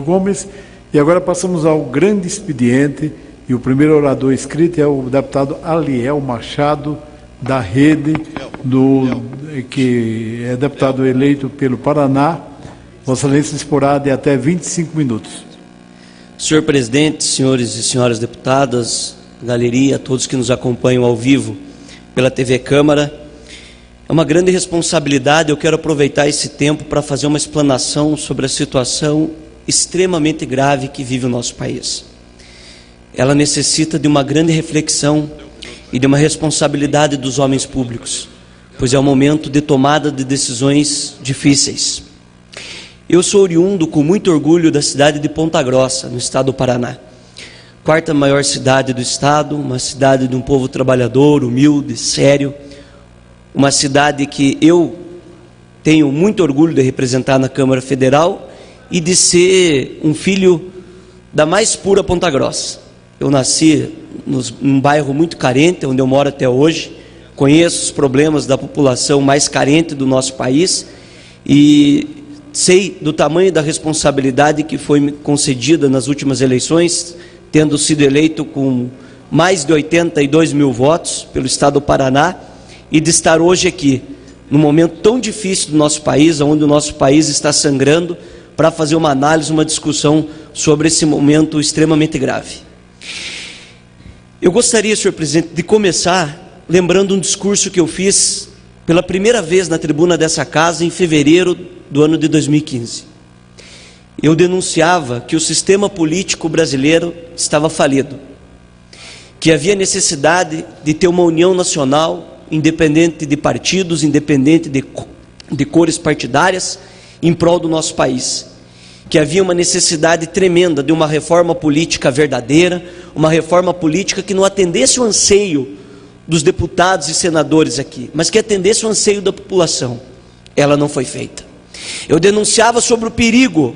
Gomes. E agora passamos ao grande expediente, e o primeiro orador inscrito é o deputado Aliel Machado, da Rede, que é deputado eleito pelo Paraná. Vossa Excelência disporá de até 25 minutos. Senhor presidente, senhores e senhoras deputadas, galeria, todos que nos acompanham ao vivo pela TV Câmara, é uma grande responsabilidade. Eu quero aproveitar esse tempo para fazer uma explanação sobre a situação extremamente grave que vive o nosso país. Ela necessita de uma grande reflexão e de uma responsabilidade dos homens públicos, pois é um momento de tomada de decisões difíceis. Eu sou oriundo com muito orgulho da cidade de Ponta Grossa, no estado do Paraná. Quarta maior cidade do estado, uma cidade de um povo trabalhador, humilde, sério, uma cidade que eu tenho muito orgulho de representar na Câmara Federal e de ser um filho da mais pura Ponta Grossa. Eu nasci num bairro muito carente, onde eu moro até hoje, conheço os problemas da população mais carente do nosso país e sei do tamanho da responsabilidade que foi me concedida nas últimas eleições, tendo sido eleito com mais de 82 mil votos pelo estado do Paraná, e de estar hoje aqui, num momento tão difícil do nosso país, onde o nosso país está sangrando, para fazer uma análise, uma discussão sobre esse momento extremamente grave. Eu gostaria, senhor presidente, de começar lembrando um discurso que eu fiz pela primeira vez na tribuna dessa casa em fevereiro do ano de 2015. Eu denunciava que o sistema político brasileiro estava falido, que havia necessidade de ter uma união nacional, independente de partidos, independente de cores partidárias, em prol do nosso país, que havia uma necessidade tremenda de uma reforma política verdadeira, uma reforma política que não atendesse o anseio dos deputados e senadores aqui, mas que atendesse o anseio da população. Ela não foi feita. Eu denunciava sobre o perigo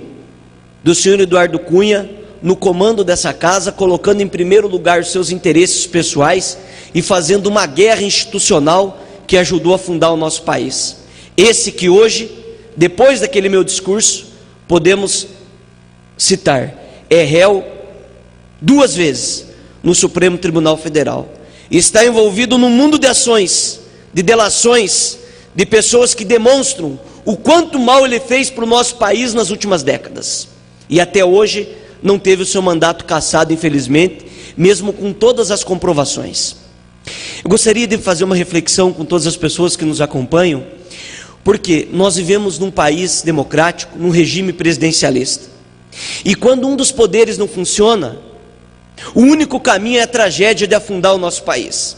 do senhor Eduardo Cunha no comando dessa casa, colocando em primeiro lugar os seus interesses pessoais e fazendo uma guerra institucional que ajudou a fundar o nosso país. Esse que hoje, depois daquele meu discurso, podemos citar, é réu 2 vezes no Supremo Tribunal Federal. E está envolvido num mundo de ações, de delações, de pessoas que demonstram o quanto mal ele fez para o nosso país nas últimas décadas. E até hoje não teve o seu mandato cassado, infelizmente, mesmo com todas as comprovações. Eu gostaria de fazer uma reflexão com todas as pessoas que nos acompanham, porque nós vivemos num país democrático, num regime presidencialista. E quando um dos poderes não funciona, o único caminho é a tragédia de afundar o nosso país.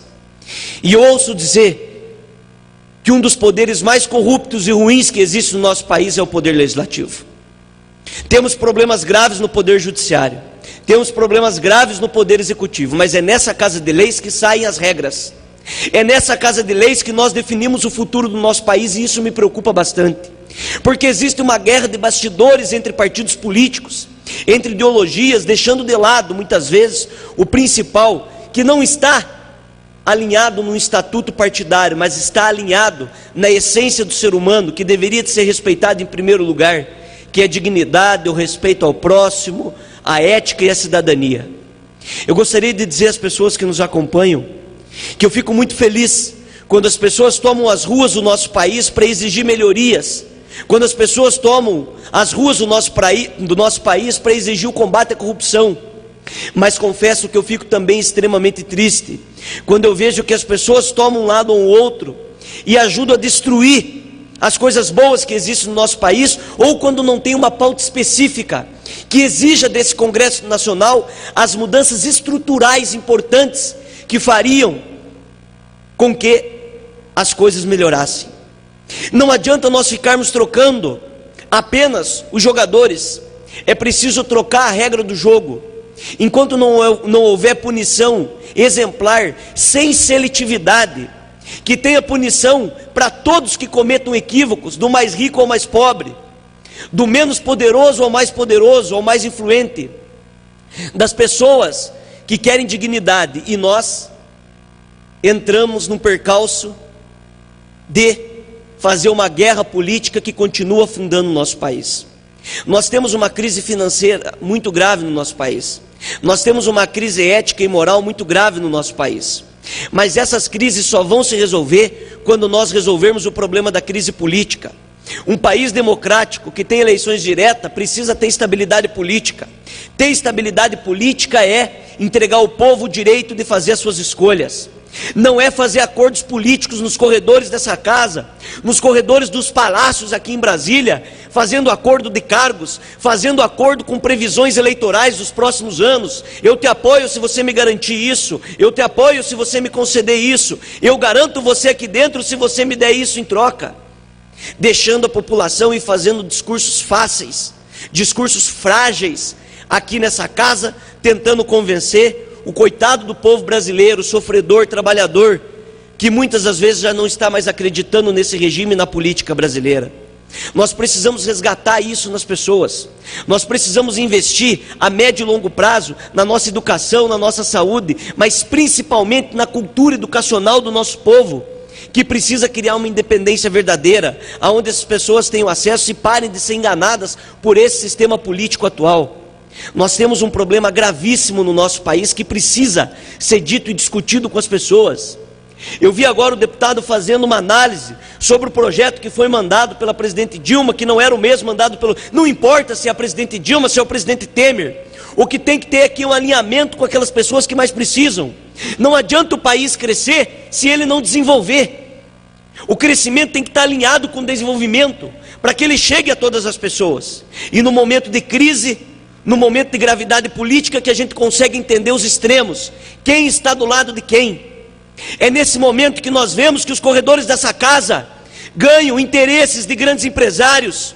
E eu ouço dizer que um dos poderes mais corruptos e ruins que existe no nosso país é o poder legislativo. Temos problemas graves no poder judiciário, temos problemas graves no poder executivo, mas é nessa casa de leis que saem as regras. É nessa casa de leis que nós definimos o futuro do nosso país, e isso me preocupa bastante, porque existe uma guerra de bastidores entre partidos políticos, entre ideologias, deixando de lado muitas vezes o principal, que não está alinhado num estatuto partidário, mas está alinhado na essência do ser humano, que deveria de ser respeitado em primeiro lugar, que é a dignidade, o respeito ao próximo, a ética e a cidadania. Eu gostaria de dizer às pessoas que nos acompanham que eu fico muito feliz quando as pessoas tomam as ruas do nosso país para exigir melhorias, quando as pessoas tomam as ruas do nosso país para exigir o combate à corrupção. Mas confesso que eu fico também extremamente triste quando eu vejo que as pessoas tomam um lado ou outro e ajudam a destruir as coisas boas que existem no nosso país, ou quando não tem uma pauta específica que exija desse Congresso Nacional as mudanças estruturais importantes que fariam com que as coisas melhorassem. Não adianta nós ficarmos trocando apenas os jogadores, é preciso trocar a regra do jogo. Enquanto não houver punição exemplar, sem seletividade, que tenha punição para todos que cometam equívocos, do mais rico ao mais pobre, do menos poderoso ao mais influente, das pessoas que querem dignidade, e nós entramos num percalço de fazer uma guerra política que continua afundando o nosso país. Nós temos uma crise financeira muito grave no nosso país. Nós temos uma crise ética e moral muito grave no nosso país. Mas essas crises só vão se resolver quando nós resolvermos o problema da crise política. Um país democrático que tem eleições diretas precisa ter estabilidade política. Ter estabilidade política é entregar ao povo o direito de fazer as suas escolhas. Não é fazer acordos políticos nos corredores dessa casa, nos corredores dos palácios aqui em Brasília, fazendo acordo de cargos, fazendo acordo com previsões eleitorais dos próximos anos. Eu te apoio se você me garantir isso, eu te apoio se você me conceder isso, eu garanto você aqui dentro se você me der isso em troca. Deixando a população e fazendo discursos fáceis, discursos frágeis aqui nessa casa, tentando convencer o coitado do povo brasileiro, sofredor, trabalhador, que muitas das vezes já não está mais acreditando nesse regime e na política brasileira. Nós precisamos resgatar isso nas pessoas. Nós precisamos investir a médio e longo prazo na nossa educação, na nossa saúde, mas principalmente na cultura educacional do nosso povo, que precisa criar uma independência verdadeira, aonde as pessoas tenham acesso e parem de ser enganadas por esse sistema político atual. Nós temos um problema gravíssimo no nosso país que precisa ser dito e discutido com as pessoas. Eu vi agora o deputado fazendo uma análise sobre o projeto que foi mandado pela presidente Dilma, que não era o mesmo mandado pelo... Não importa se é a presidente Dilma, se é o presidente Temer. O que tem que ter aqui é um alinhamento com aquelas pessoas que mais precisam. Não adianta o país crescer se ele não desenvolver. O crescimento tem que estar alinhado com o desenvolvimento, para que ele chegue a todas as pessoas. E no momento de crise, no momento de gravidade política, que a gente consegue entender os extremos, quem está do lado de quem. É nesse momento que nós vemos que os corredores dessa casa ganham interesses de grandes empresários,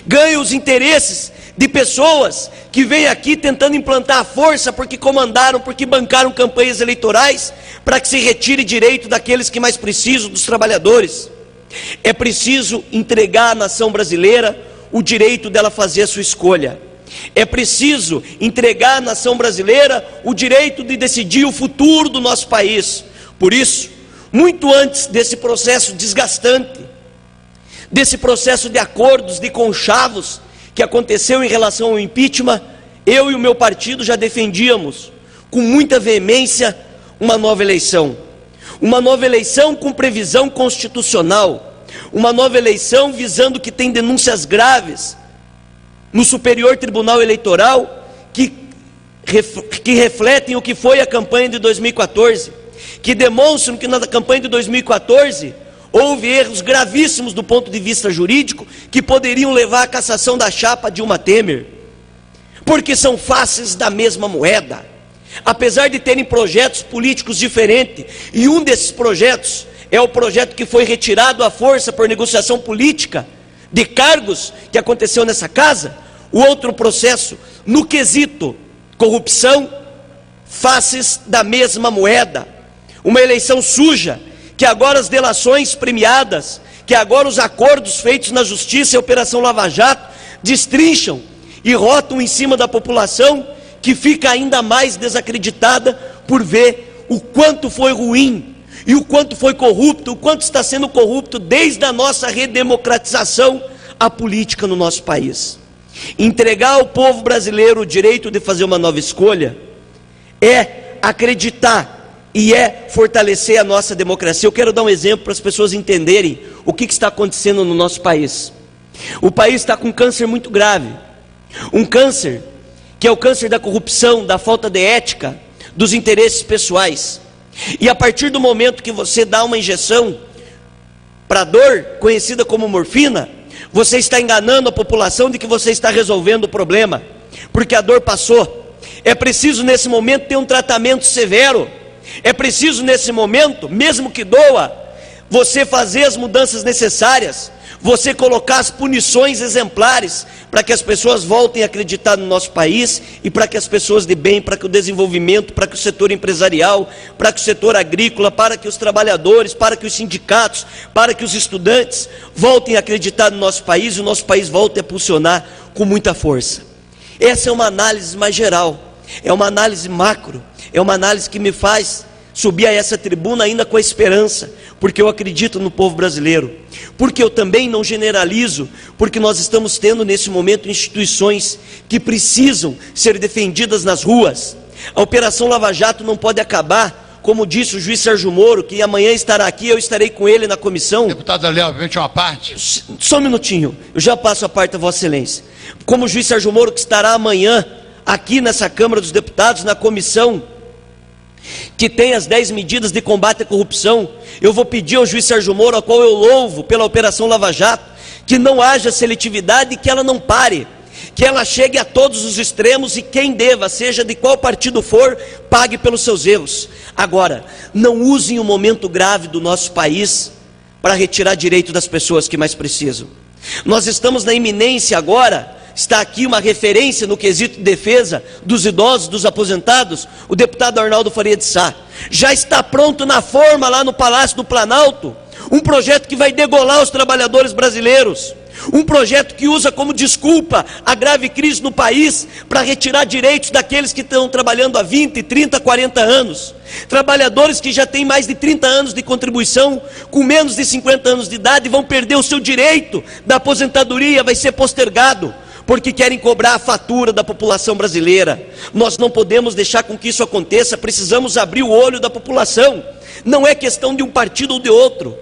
ganham os interesses de pessoas que vêm aqui tentando implantar a força porque comandaram, porque bancaram campanhas eleitorais, para que se retire direito daqueles que mais precisam, dos trabalhadores. É preciso entregar à nação brasileira o direito dela fazer a sua escolha. É preciso entregar à nação brasileira o direito de decidir o futuro do nosso país. Por isso, muito antes desse processo desgastante, desse processo de acordos, de conchavos, que aconteceu em relação ao impeachment, eu e o meu partido já defendíamos com muita veemência uma nova eleição. Uma nova eleição com previsão constitucional. Uma nova eleição visando que tem denúncias graves no Superior Tribunal Eleitoral que refletem o que foi a campanha de 2014, que demonstram que na campanha de 2014 houve erros gravíssimos do ponto de vista jurídico que poderiam levar à cassação da chapa Dilma Temer, porque são faces da mesma moeda, apesar de terem projetos políticos diferentes, e um desses projetos é o projeto que foi retirado à força por negociação política de cargos que aconteceu nessa casa. O outro processo, no quesito corrupção, faces da mesma moeda, uma eleição suja, que agora as delações premiadas, que agora os acordos feitos na Justiça e Operação Lava Jato destrincham e rotam em cima da população, que fica ainda mais desacreditada por ver o quanto foi ruim e o quanto foi corrupto, o quanto está sendo corrupto desde a nossa redemocratização a política no nosso país. Entregar ao povo brasileiro o direito de fazer uma nova escolha é acreditar e é fortalecer a nossa democracia. Eu quero dar um exemplo para as pessoas entenderem o que está acontecendo no nosso país. O país está com um câncer muito grave, um câncer que é o câncer da corrupção, da falta de ética, dos interesses pessoais. E a partir do momento que você dá uma injeção para dor, conhecida como morfina, você está enganando a população de que você está resolvendo o problema, porque a dor passou. É preciso nesse momento ter um tratamento severo. É preciso nesse momento, mesmo que doa, você fazer as mudanças necessárias, você colocar as punições exemplares, para que as pessoas voltem a acreditar no nosso país, e para que as pessoas de bem, para que o desenvolvimento, para que o setor empresarial, para que o setor agrícola, para que os trabalhadores, para que os sindicatos, para que os estudantes voltem a acreditar no nosso país, e o nosso país volte a pulsionar com muita força. Essa é uma análise mais geral, é uma análise macro, é uma análise que me faz subi a essa tribuna ainda com a esperança, porque eu acredito no povo brasileiro, porque eu também não generalizo, porque nós estamos tendo nesse momento instituições que precisam ser defendidas nas ruas. A Operação Lava Jato não pode acabar, como disse o juiz Sérgio Moro, que amanhã estará aqui, eu estarei com ele na comissão. Deputado Léo, obviamente uma parte. Só um minutinho, eu já passo a parte a Vossa Excelência. Como o juiz Sérgio Moro, que estará amanhã aqui nessa Câmara dos Deputados, na comissão que tem as 10 medidas de combate à corrupção, eu vou pedir ao juiz Sérgio Moro, a qual eu louvo pela Operação Lava Jato, que não haja seletividade e que ela não pare, que ela chegue a todos os extremos e quem deva, seja de qual partido for, pague pelos seus erros. Agora, não usem o momento grave do nosso país para retirar direito das pessoas que mais precisam. Nós estamos na iminência agora. Está aqui uma referência no quesito de defesa dos idosos, dos aposentados, o deputado Arnaldo Faria de Sá. Já está pronto na forma lá no Palácio do Planalto, um projeto que vai degolar os trabalhadores brasileiros, um projeto que usa como desculpa a grave crise no país para retirar direitos daqueles que estão trabalhando há 20, 30, 40 anos. Trabalhadores que já têm mais de 30 anos de contribuição, com menos de 50 anos de idade, vão perder o seu direito da aposentadoria, vai ser postergado, porque querem cobrar a fatura da população brasileira. Nós não podemos deixar com que isso aconteça, precisamos abrir o olho da população. Não é questão de um partido ou de outro.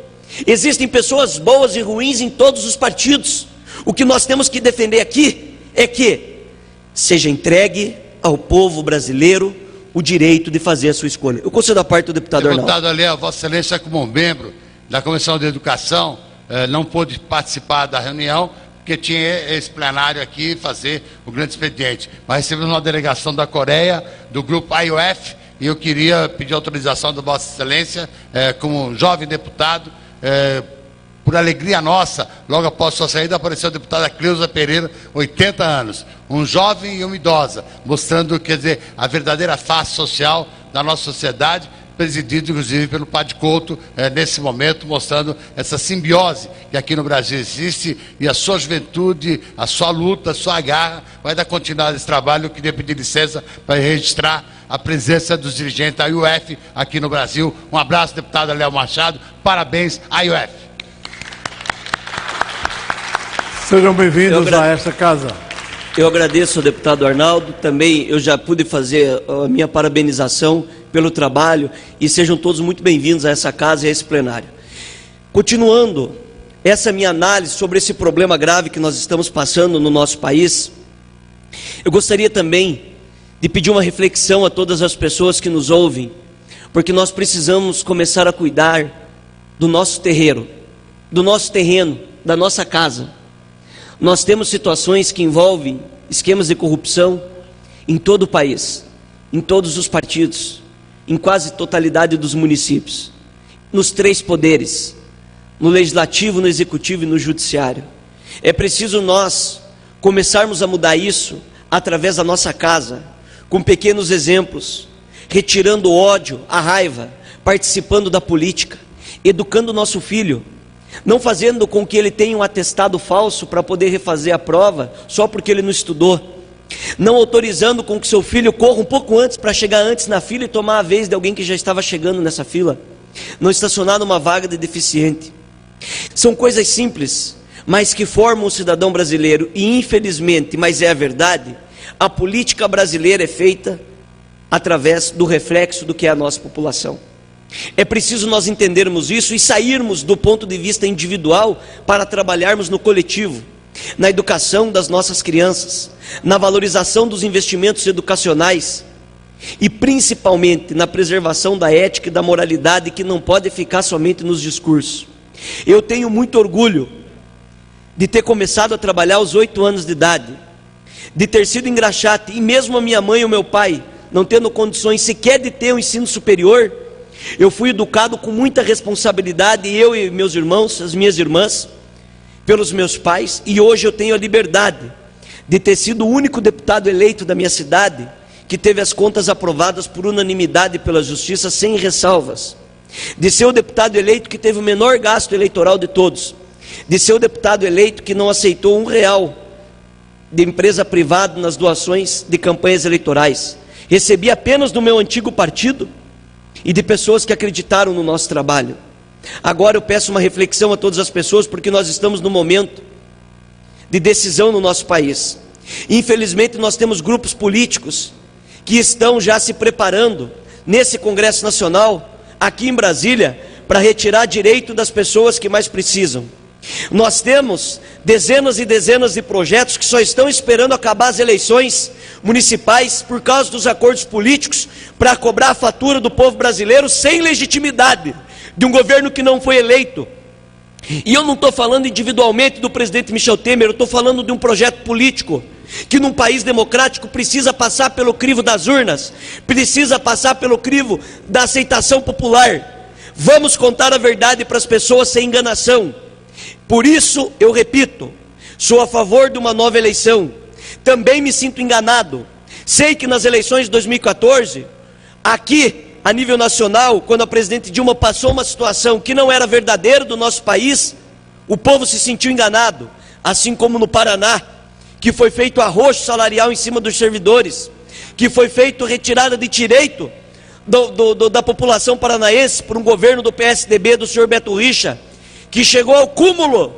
Existem pessoas boas e ruins em todos os partidos. O que nós temos que defender aqui é que seja entregue ao povo brasileiro o direito de fazer a sua escolha. Eu concedo a parte do deputado Arnaldo. Deputado Léo, Vossa Excelência, como membro da Comissão de Educação, não pôde participar da reunião, porque tinha esse plenário aqui fazer o grande expediente. Mas recebemos uma delegação da Coreia, do grupo IOF, e eu queria pedir autorização da Vossa Excelência, como jovem deputado, por alegria nossa, logo após sua saída, apareceu a deputada Cleusa Pereira, 80 anos, um jovem e uma idosa, mostrando, quer dizer, a verdadeira face social da nossa sociedade, presidido inclusive pelo Padre Couto, nesse momento, mostrando essa simbiose que aqui no Brasil existe, e a sua juventude, a sua luta, a sua garra, vai dar continuidade a esse trabalho. Eu queria pedir licença para registrar a presença dos dirigentes da IOF aqui no Brasil. Um abraço, deputado Léo Machado, parabéns à IOF. Sejam bem-vindos a esta casa. Eu agradeço ao deputado Arnaldo, também eu já pude fazer a minha parabenização pelo trabalho, e sejam todos muito bem-vindos a essa casa e a esse plenário. Continuando essa minha análise sobre esse problema grave que nós estamos passando no nosso país, eu gostaria também de pedir uma reflexão a todas as pessoas que nos ouvem, porque nós precisamos começar a cuidar do nosso terreiro, do nosso terreno, da nossa casa. Nós temos situações que envolvem esquemas de corrupção em todo o país, em todos os partidos, em quase totalidade dos municípios, nos 3 poderes, no legislativo, no executivo e no judiciário. É preciso nós começarmos a mudar isso através da nossa casa, com pequenos exemplos, retirando o ódio, a raiva, participando da política, educando o nosso filho, não fazendo com que ele tenha um atestado falso para poder refazer a prova só porque ele não estudou, não autorizando com que seu filho corra um pouco antes para chegar antes na fila e tomar a vez de alguém que já estava chegando nessa fila, não estacionar numa vaga de deficiente. São coisas simples, mas que formam o cidadão brasileiro, e infelizmente, mas é a verdade, a política brasileira é feita através do reflexo do que é a nossa população. É preciso nós entendermos isso e sairmos do ponto de vista individual para trabalharmos no coletivo, na educação das nossas crianças, na valorização dos investimentos educacionais e principalmente na preservação da ética e da moralidade, que não pode ficar somente nos discursos. Eu tenho muito orgulho de ter começado a trabalhar aos 8 anos de idade, de ter sido engraxate, e mesmo a minha mãe e o meu pai não tendo condições sequer de ter um ensino superior, eu fui educado com muita responsabilidade, eu e meus irmãos, as minhas irmãs, pelos meus pais, e hoje eu tenho a liberdade de ter sido o único deputado eleito da minha cidade que teve as contas aprovadas por unanimidade pela justiça sem ressalvas, de ser o deputado eleito que teve o menor gasto eleitoral de todos, de ser o deputado eleito que não aceitou R$1 de empresa privada nas doações de campanhas eleitorais, recebi apenas do meu antigo partido e de pessoas que acreditaram no nosso trabalho. Agora eu peço uma reflexão a todas as pessoas, porque nós estamos num momento de decisão no nosso país. Infelizmente nós temos grupos políticos que estão já se preparando nesse Congresso Nacional, aqui em Brasília, para retirar direito das pessoas que mais precisam. Nós temos dezenas e dezenas de projetos que só estão esperando acabar as eleições municipais por causa dos acordos políticos para cobrar a fatura do povo brasileiro sem legitimidade de um governo que não foi eleito. E eu não estou falando individualmente do presidente Michel Temer, eu estou falando de um projeto político que num país democrático precisa passar pelo crivo das urnas, precisa passar pelo crivo da aceitação popular. Vamos contar a verdade para as pessoas sem enganação. Por isso, eu repito, sou a favor de uma nova eleição. Também me sinto enganado. Sei que nas eleições de 2014, aqui, a nível nacional, quando a presidente Dilma passou uma situação que não era verdadeira do nosso país, o povo se sentiu enganado, assim como no Paraná, que foi feito arroxo salarial em cima dos servidores, que foi feito retirada de direito da população paranaense por um governo do PSDB, do senhor Beto Richa, que chegou ao cúmulo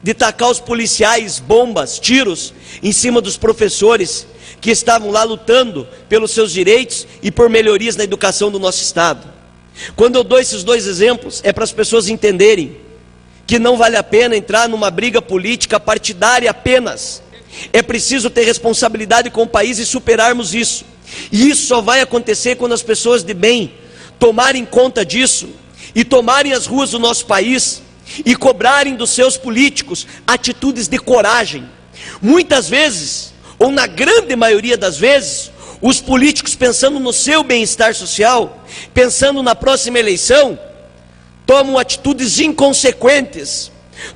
de tacar os policiais, bombas, tiros em cima dos professores que estavam lá lutando pelos seus direitos e por melhorias na educação do nosso estado. Quando eu dou esses dois exemplos, é para as pessoas entenderem que não vale a pena entrar numa briga política partidária apenas. É preciso ter responsabilidade com o país e superarmos isso. E isso só vai acontecer quando as pessoas de bem tomarem conta disso e tomarem as ruas do nosso país e cobrarem dos seus políticos atitudes de coragem. Muitas vezes, ou na grande maioria das vezes, os políticos, pensando no seu bem-estar social, pensando na próxima eleição, tomam atitudes inconsequentes,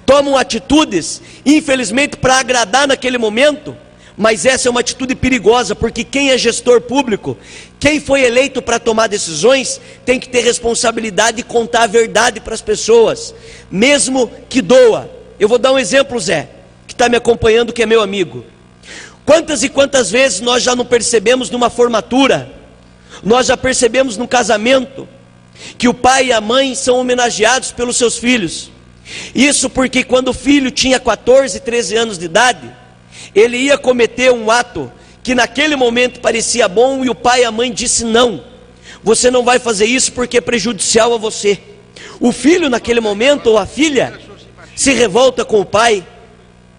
tomam atitudes, infelizmente, para agradar naquele momento. Mas essa é uma atitude perigosa, porque quem é gestor público, quem foi eleito para tomar decisões, tem que ter responsabilidade e contar a verdade para as pessoas, mesmo que doa. Eu vou dar um exemplo, Zé, que está me acompanhando, que é meu amigo. Quantas e quantas vezes nós já não percebemos numa formatura, nós já percebemos num casamento, que o pai e a mãe são homenageados pelos seus filhos. Isso porque quando o filho tinha 14, 13 anos de idade, ele ia cometer um ato que naquele momento parecia bom e o pai e a mãe disse não, você não vai fazer isso porque é prejudicial a você. O filho naquele momento, ou a filha, se revolta com o pai,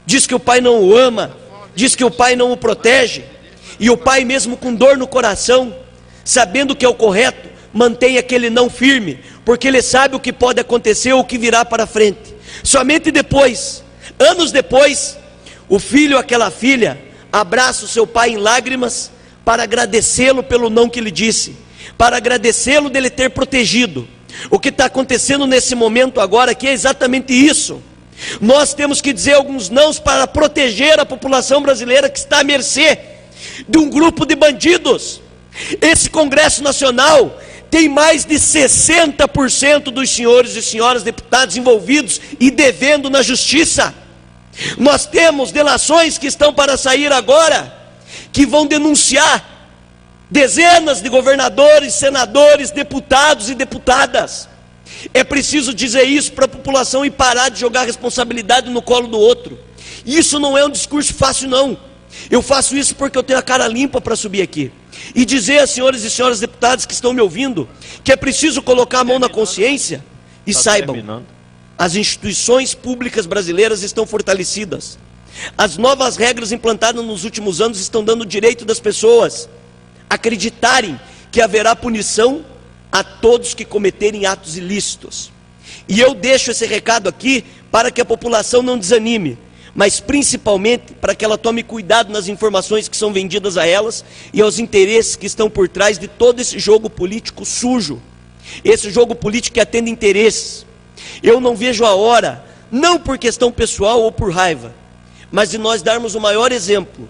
diz que o pai não o ama, diz que o pai não o protege, e o pai, mesmo com dor no coração, sabendo que é o correto, mantém aquele não firme, porque ele sabe o que pode acontecer ou o que virá para frente. Somente depois, anos depois, o filho ou aquela filha abraça o seu pai em lágrimas para agradecê-lo pelo não que ele disse, para agradecê-lo dele ter protegido. O que está acontecendo nesse momento agora aqui é exatamente isso. Nós temos que dizer alguns nãos para proteger a população brasileira que está à mercê de um grupo de bandidos. Esse Congresso Nacional tem mais de 60% dos senhores e senhoras deputados envolvidos e devendo na justiça. Nós temos delações que estão para sair agora, que vão denunciar dezenas de governadores, senadores, deputados e deputadas. É preciso dizer isso para a população e parar de jogar a responsabilidade no colo do outro. Isso não é um discurso fácil, não. Eu faço isso porque eu tenho a cara limpa para subir aqui e dizer às senhores e senhoras deputadas que estão me ouvindo que é preciso colocar a mão na consciência e saibam, as instituições públicas brasileiras estão fortalecidas. As novas regras implantadas nos últimos anos estão dando o direito das pessoas acreditarem que haverá punição a todos que cometerem atos ilícitos. E eu deixo esse recado aqui para que a população não desanime, mas principalmente para que ela tome cuidado nas informações que são vendidas a elas e aos interesses que estão por trás de todo esse jogo político sujo, esse jogo político que atende interesses. Eu não vejo a hora, não por questão pessoal ou por raiva, mas de nós darmos o maior exemplo,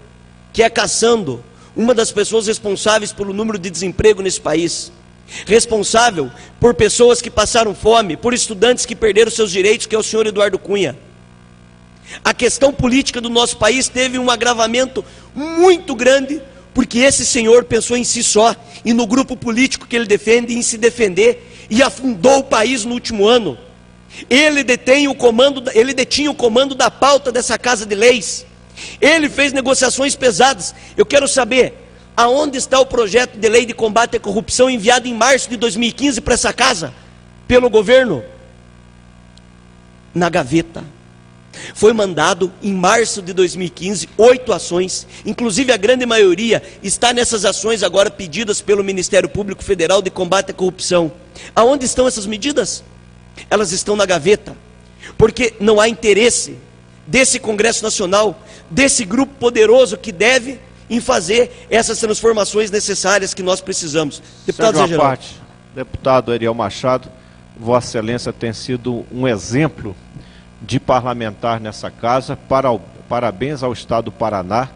que é caçando uma das pessoas responsáveis pelo número de desemprego nesse país, responsável por pessoas que passaram fome, por estudantes que perderam seus direitos, que é o senhor Eduardo Cunha. A questão política do nosso país teve um agravamento muito grande porque esse senhor pensou em si só, e no grupo político que ele defende, e em se defender, e afundou o país no último ano. Ele detinha o comando da pauta dessa Casa de Leis. Ele fez negociações pesadas. Eu quero saber, aonde está o projeto de lei de combate à corrupção enviado em março de 2015 para essa casa, pelo governo? Na gaveta. Foi mandado em março de 2015 8 ações, inclusive a grande maioria está nessas ações agora pedidas pelo Ministério Público Federal de combate à corrupção. Aonde estão essas medidas? Elas estão na gaveta, porque não há interesse desse Congresso Nacional, desse grupo poderoso que deve em fazer essas transformações necessárias que nós precisamos. Deputado Zé Geraldo. Deputado Ariel Machado, Vossa Excelência tem sido um exemplo de parlamentar nessa casa. Parabéns ao Estado do Paraná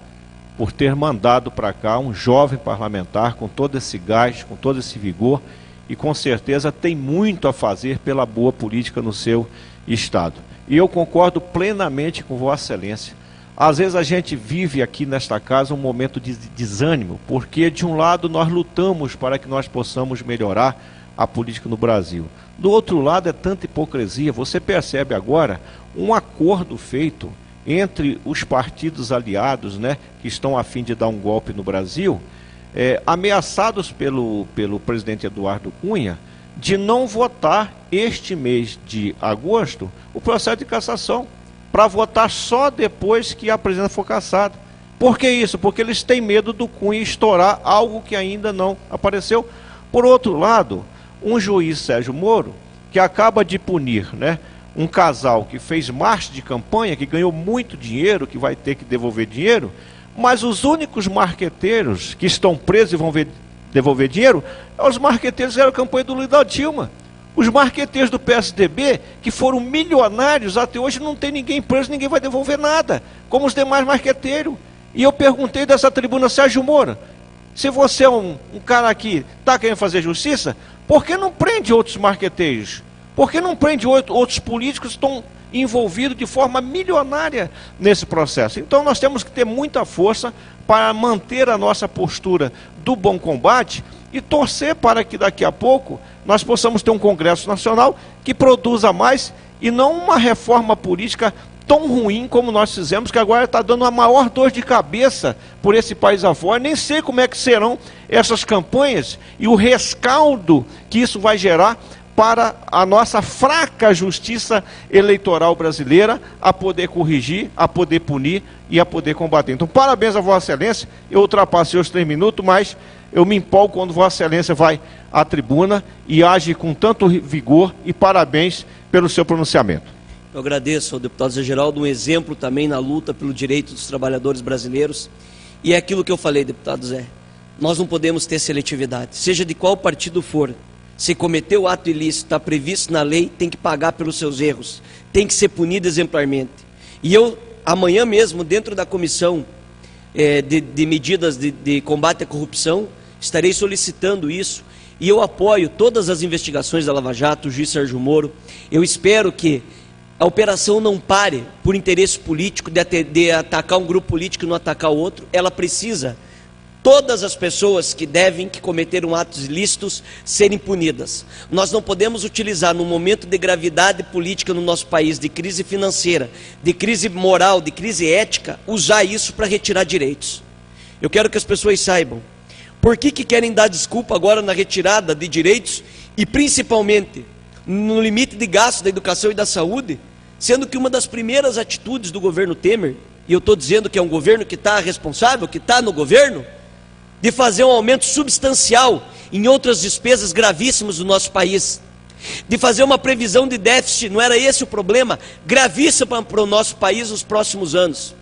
por ter mandado para cá um jovem parlamentar com todo esse gás, com todo esse vigor, e com certeza tem muito a fazer pela boa política no seu estado. E eu concordo plenamente com Vossa Excelência. Às vezes a gente vive aqui nesta casa um momento de desânimo, porque de um lado nós lutamos para que nós possamos melhorar a política no Brasil. Do outro lado é tanta hipocrisia. Você percebe agora um acordo feito entre os partidos aliados, né, que estão a fim de dar um golpe no Brasil, ameaçados pelo presidente Eduardo Cunha, de não votar este mês de agosto o processo de cassação, para votar só depois que a presidenta for cassada. Por que isso? Porque eles têm medo do Cunha estourar algo que ainda não apareceu. Por outro lado, um juiz, Sérgio Moro, que acaba de punir, né, um casal que fez marcha de campanha, que ganhou muito dinheiro, que vai ter que devolver dinheiro, mas os únicos marqueteiros que estão presos e vão devolver dinheiro, são os marqueteiros que eram a campanha do Lula da Dilma. Os marqueteiros do PSDB, que foram milionários, até hoje não tem ninguém preso, ninguém vai devolver nada, como os demais marqueteiros. E eu perguntei dessa tribuna, Sérgio Moro, se você é um cara que está querendo fazer justiça, por que não prende outros marqueteiros? Por que não prende outros políticos que estão envolvidos de forma milionária nesse processo? Então nós temos que ter muita força para manter a nossa postura do bom combate e torcer para que daqui a pouco nós possamos ter um Congresso Nacional que produza mais e não uma reforma política tão ruim como nós fizemos, que agora está dando a maior dor de cabeça por esse país afora. Nem sei como é que serão essas campanhas e o rescaldo que isso vai gerar para a nossa fraca justiça eleitoral brasileira, a poder corrigir, a poder punir e a poder combater. Então, parabéns a Vossa Excelência. Eu ultrapassei os 3 minutos, mas eu me empolgo quando Vossa Excelência vai à tribuna e age com tanto vigor, e parabéns pelo seu pronunciamento. Eu agradeço ao deputado Zé Geraldo, um exemplo também na luta pelo direito dos trabalhadores brasileiros. E é aquilo que eu falei, deputado Zé, nós não podemos ter seletividade, seja de qual partido for. Se cometeu ato ilícito, está previsto na lei, tem que pagar pelos seus erros, tem que ser punido exemplarmente. E eu, amanhã mesmo, dentro da comissão de medidas de combate à corrupção, estarei solicitando isso, e eu apoio todas as investigações da Lava Jato, o juiz Sérgio Moro. Eu espero que a operação não pare por interesse político, de atacar um grupo político e não atacar o outro. Ela precisa, todas as pessoas que cometeram atos ilícitos, serem punidas. Nós não podemos utilizar, num momento de gravidade política no nosso país, de crise financeira, de crise moral, de crise ética, usar isso para retirar direitos. Eu quero que as pessoas saibam, por que querem dar desculpa agora na retirada de direitos, e principalmente no limite de gastos da educação e da saúde, sendo que uma das primeiras atitudes do governo Temer, e eu estou dizendo que é um governo que está responsável, que está no governo, de fazer um aumento substancial em outras despesas gravíssimas do nosso país, de fazer uma previsão de déficit, não era esse o problema, gravíssimo para o nosso país nos próximos anos.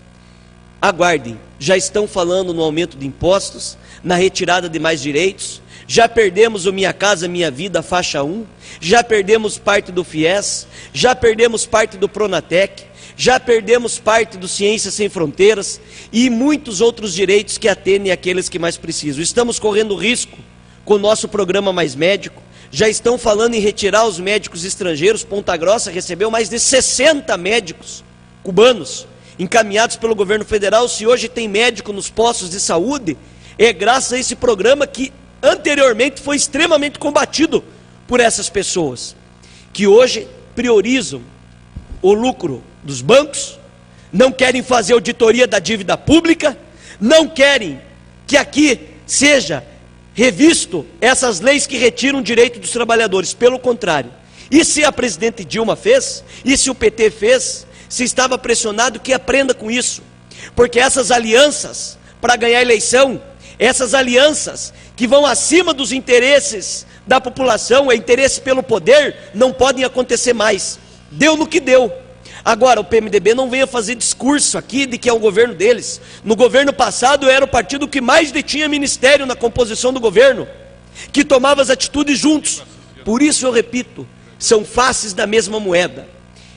Aguardem, já estão falando no aumento de impostos, na retirada de mais direitos, já perdemos o Minha Casa Minha Vida faixa 1, já perdemos parte do FIES, já perdemos parte do Pronatec, já perdemos parte do Ciência Sem Fronteiras e muitos outros direitos que atendem aqueles que mais precisam. Estamos correndo risco com o nosso programa Mais Médico, já estão falando em retirar os médicos estrangeiros. Ponta Grossa recebeu mais de 60 médicos cubanos encaminhados pelo governo federal. Se hoje tem médico nos postos de saúde, é graças a esse programa que anteriormente foi extremamente combatido por essas pessoas, que hoje priorizam o lucro dos bancos, não querem fazer auditoria da dívida pública, não querem que aqui seja revisto essas leis que retiram o direito dos trabalhadores, pelo contrário. E se a presidente Dilma fez, e se o PT fez, se estava pressionado, que aprenda com isso, porque essas alianças para ganhar a eleição, essas alianças que vão acima dos interesses da população, é interesse pelo poder, não podem acontecer mais. Deu no que deu. Agora, o PMDB não venha fazer discurso aqui de que é o governo deles. No governo passado era o partido que mais detinha ministério na composição do governo, que tomava as atitudes juntos. Por isso eu repito, são faces da mesma moeda.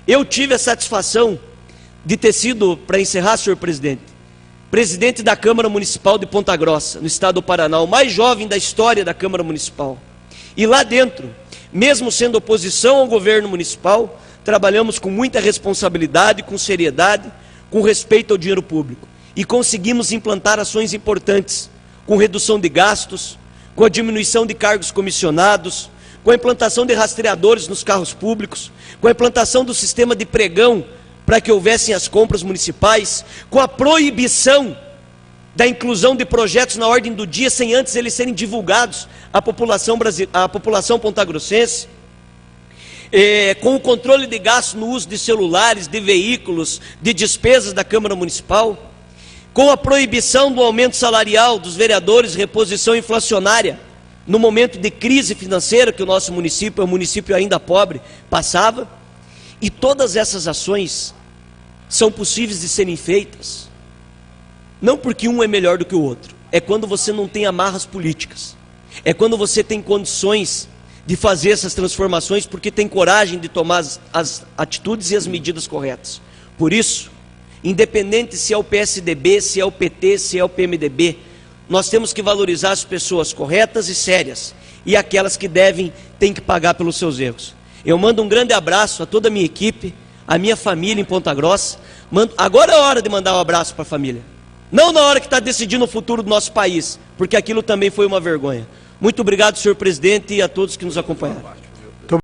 Eu tive a satisfação de ter sido, para encerrar, senhor presidente, presidente da Câmara Municipal de Ponta Grossa, no estado do Paraná, o mais jovem da história da Câmara Municipal. E lá dentro, mesmo sendo oposição ao governo municipal, trabalhamos com muita responsabilidade, com seriedade, com respeito ao dinheiro público. E conseguimos implantar ações importantes, com redução de gastos, com a diminuição de cargos comissionados, com a implantação de rastreadores nos carros públicos, com a implantação do sistema de pregão para que houvessem as compras municipais, com a proibição da inclusão de projetos na ordem do dia sem antes eles serem divulgados à população pontagrossense, com o controle de gastos no uso de celulares, de veículos, de despesas da Câmara Municipal, com a proibição do aumento salarial dos vereadores, reposição inflacionária, no momento de crise financeira que o nosso município, é um município ainda pobre, passava. E todas essas ações são possíveis de serem feitas, não porque um é melhor do que o outro, é quando você não tem amarras políticas, é quando você tem condições de fazer essas transformações, porque tem coragem de tomar as atitudes e as medidas corretas. Por isso, independente se é o PSDB, se é o PT, se é o PMDB, nós temos que valorizar as pessoas corretas e sérias, e aquelas que têm que pagar pelos seus erros. Eu mando um grande abraço a toda a minha equipe, a minha família em Ponta Grossa. Agora é a hora de mandar um abraço para a família, não na hora que está decidindo o futuro do nosso país, porque aquilo também foi uma vergonha. Muito obrigado, senhor presidente, e a todos que nos acompanharam.